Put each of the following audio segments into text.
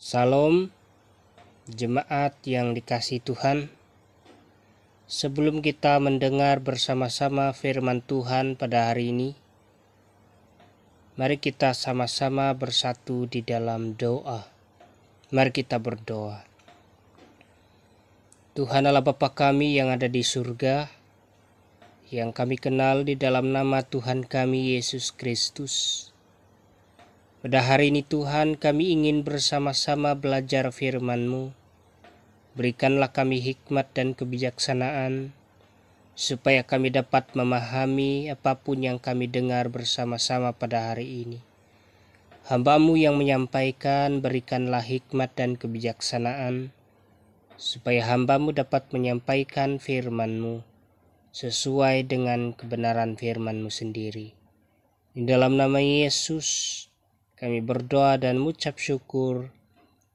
Salam, jemaat yang dikasihi Tuhan. Sebelum kita mendengar bersama-sama firman Tuhan pada hari ini, mari kita sama-sama bersatu di dalam doa. Mari kita berdoa. Tuhan Allah Bapa kami yang ada di surga, yang kami kenal di dalam nama Tuhan kami Yesus Kristus. Pada hari ini Tuhan, kami ingin bersama-sama belajar firman-Mu. Berikanlah kami hikmat dan kebijaksanaan, supaya kami dapat memahami apapun yang kami dengar bersama-sama pada hari ini. Hamba-Mu yang menyampaikan, berikanlah hikmat dan kebijaksanaan, supaya hamba-Mu dapat menyampaikan firman-Mu sesuai dengan kebenaran firman-Mu sendiri. Di dalam nama Yesus, kami berdoa dan mengucap syukur.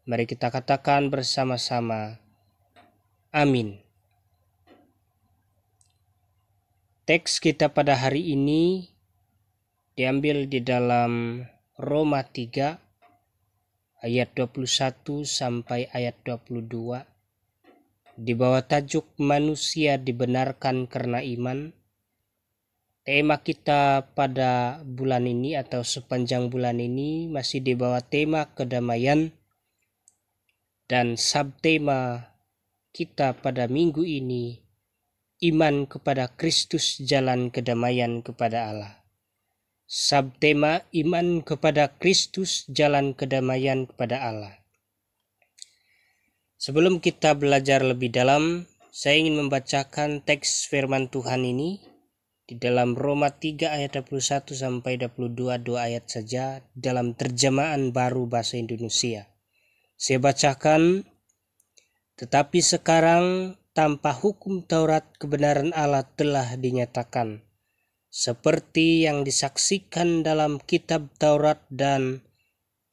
Mari kita katakan bersama-sama, amin. Teks kita pada hari ini diambil di dalam Roma 3 ayat 21 sampai ayat 22 di bawah tajuk manusia dibenarkan karena iman. Tema kita pada bulan ini atau sepanjang bulan ini masih di bawah tema kedamaian, dan subtema kita pada minggu ini, iman kepada Kristus, jalan kedamaian kepada Allah. Subtema iman kepada Kristus, jalan kedamaian kepada Allah. Sebelum kita belajar lebih dalam, saya ingin membacakan teks firman Tuhan ini di dalam Roma 3 ayat 21 sampai 22, 2 ayat saja dalam terjemahan baru bahasa Indonesia. Saya bacakan, tetapi sekarang tanpa hukum Taurat kebenaran Allah telah dinyatakan, seperti yang disaksikan dalam kitab Taurat dan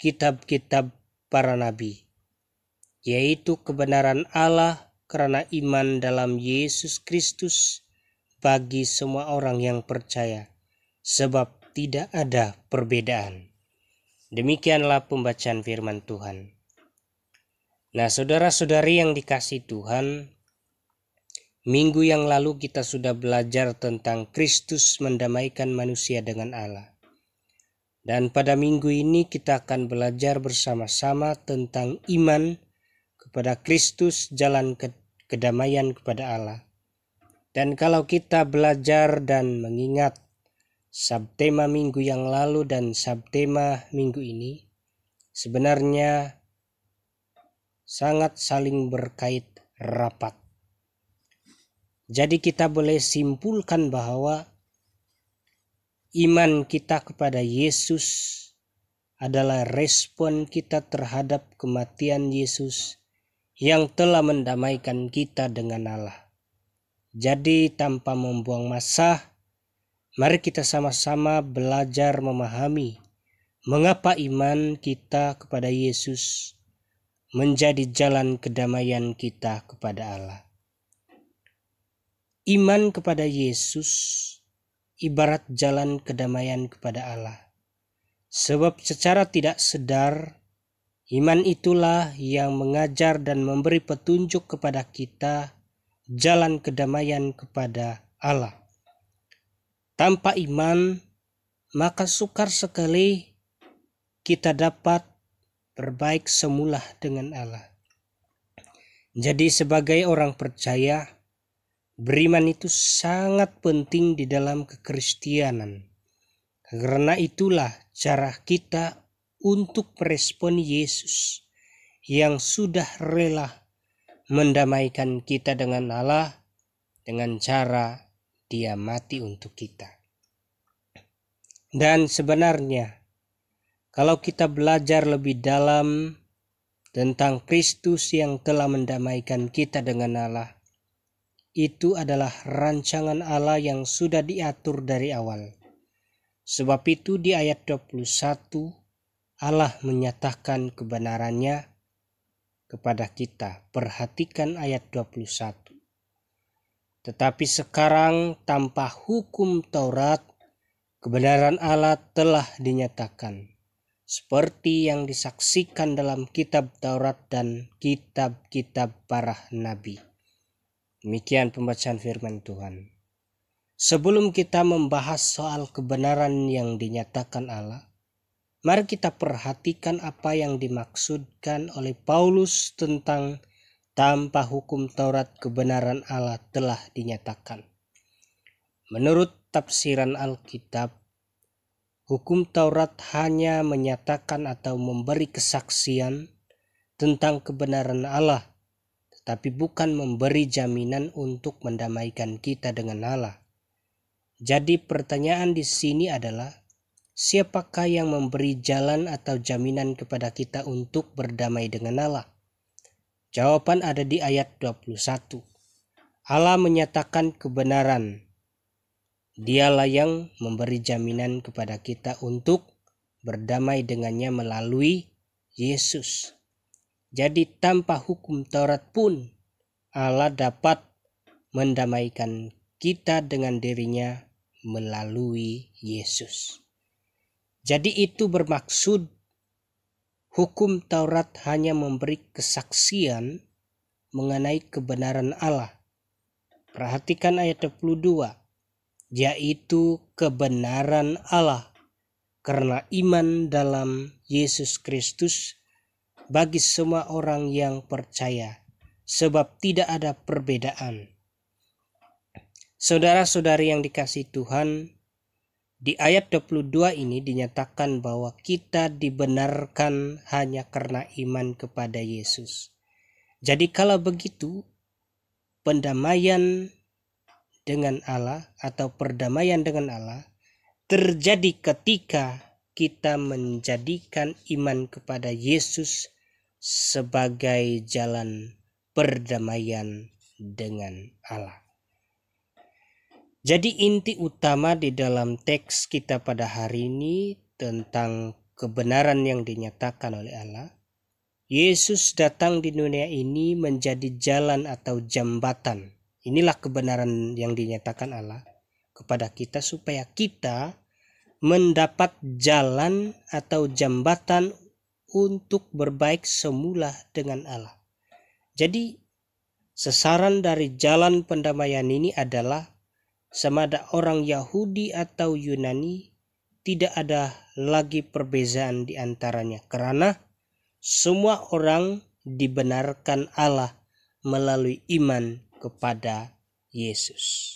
kitab-kitab para nabi, yaitu kebenaran Allah karena iman dalam Yesus Kristus bagi semua orang yang percaya, sebab tidak ada perbedaan. Demikianlah pembacaan firman Tuhan. Nah, saudara-saudari yang dikasihi Tuhan, minggu yang lalu kita sudah belajar tentang Kristus mendamaikan manusia dengan Allah. Dan pada minggu ini kita akan belajar bersama-sama tentang iman kepada Kristus, jalan kedamaian kepada Allah. Dan kalau kita belajar dan mengingat subtema minggu yang lalu dan subtema minggu ini, sebenarnya sangat saling berkait rapat. Jadi kita boleh simpulkan bahwa iman kita kepada Yesus adalah respon kita terhadap kematian Yesus yang telah mendamaikan kita dengan Allah. Jadi tanpa membuang masa, mari kita sama-sama belajar memahami mengapa iman kita kepada Yesus menjadi jalan kedamaian kita kepada Allah. Iman kepada Yesus ibarat jalan kedamaian kepada Allah. Sebab secara tidak sadar, iman itulah yang mengajar dan memberi petunjuk kepada kita jalan kedamaian kepada Allah. Tanpa iman, maka sukar sekali kita dapat berbaik semula dengan Allah. Jadi sebagai orang percaya, beriman itu sangat penting di dalam kekristianan. Karena itulah cara kita untuk meresponi Yesus yang sudah rela mendamaikan kita dengan Allah dengan cara Dia mati untuk kita. Dan sebenarnya kalau kita belajar lebih dalam tentang Kristus yang telah mendamaikan kita dengan Allah, itu adalah rancangan Allah yang sudah diatur dari awal. Sebab itu di ayat 21 Allah menyatakan kebenarannya kepada kita. Perhatikan ayat 21. Tetapi sekarang tanpa hukum Taurat kebenaran Allah telah dinyatakan, seperti yang disaksikan dalam kitab Taurat dan kitab-kitab para nabi. Demikian pembacaan firman Tuhan. Sebelum kita membahas soal kebenaran yang dinyatakan Allah, mari kita perhatikan apa yang dimaksudkan oleh Paulus tentang tanpa hukum Taurat kebenaran Allah telah dinyatakan. Menurut tafsiran Alkitab, hukum Taurat hanya menyatakan atau memberi kesaksian tentang kebenaran Allah, tetapi bukan memberi jaminan untuk mendamaikan kita dengan Allah. Jadi pertanyaan di sini adalah, siapakah yang memberi jalan atau jaminan kepada kita untuk berdamai dengan Allah? Jawaban ada di ayat 21. Allah menyatakan kebenaran. Dialah yang memberi jaminan kepada kita untuk berdamai dengannya melalui Yesus. Jadi tanpa hukum Taurat pun Allah dapat mendamaikan kita dengan dirinya melalui Yesus. Jadi itu bermaksud hukum Taurat hanya memberi kesaksian mengenai kebenaran Allah. Perhatikan ayat 22, yaitu kebenaran Allah karena iman dalam Yesus Kristus bagi semua orang yang percaya, sebab tidak ada perbedaan. Saudara-saudari yang dikasihi Tuhan, di ayat 22 ini dinyatakan bahwa kita dibenarkan hanya karena iman kepada Yesus. Jadi kalau begitu, pendamaian dengan Allah atau perdamaian dengan Allah terjadi ketika kita menjadikan iman kepada Yesus sebagai jalan perdamaian dengan Allah. Jadi inti utama di dalam teks kita pada hari ini tentang kebenaran yang dinyatakan oleh Allah. Yesus datang di dunia ini menjadi jalan atau jembatan. Inilah kebenaran yang dinyatakan Allah kepada kita supaya kita mendapat jalan atau jembatan untuk berbaik semula dengan Allah. Jadi sasaran dari jalan pendamaian ini adalah sama ada orang Yahudi atau Yunani, tidak ada lagi perbezaan di antaranya karena semua orang dibenarkan Allah melalui iman kepada Yesus.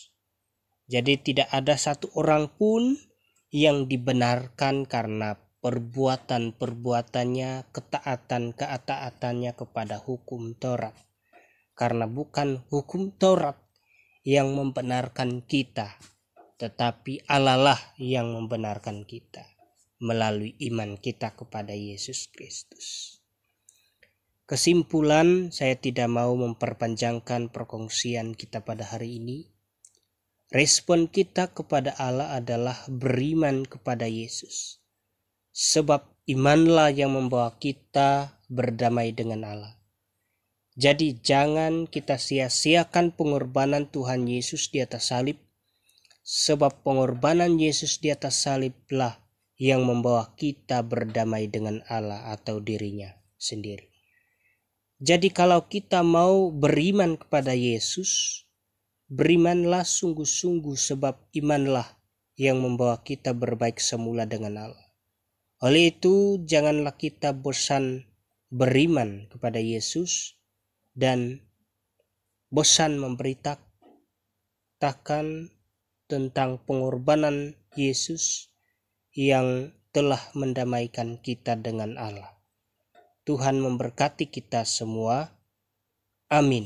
Jadi tidak ada satu orang pun yang dibenarkan karena perbuatan-perbuatannya, ketaatan-keataatannya kepada hukum Taurat. Karena bukan hukum Taurat yang membenarkan kita, tetapi Allah lah yang membenarkan kita melalui iman kita kepada Yesus Kristus. Kesimpulan, saya tidak mau memperpanjangkan perkongsian kita pada hari ini. Respon kita kepada Allah adalah beriman kepada Yesus. Sebab imanlah yang membawa kita berdamai dengan Allah. Jadi jangan kita sia-siakan pengorbanan Tuhan Yesus di atas salib. Sebab pengorbanan Yesus di atas saliblah yang membawa kita berdamai dengan Allah atau dirinya sendiri. Jadi kalau kita mau beriman kepada Yesus, berimanlah sungguh-sungguh sebab imanlah yang membawa kita berbaik semula dengan Allah. Oleh itu janganlah kita bosan beriman kepada Yesus dan bosan memberitakan tentang pengorbanan Yesus yang telah mendamaikan kita dengan Allah. Tuhan memberkati kita semua. Amin.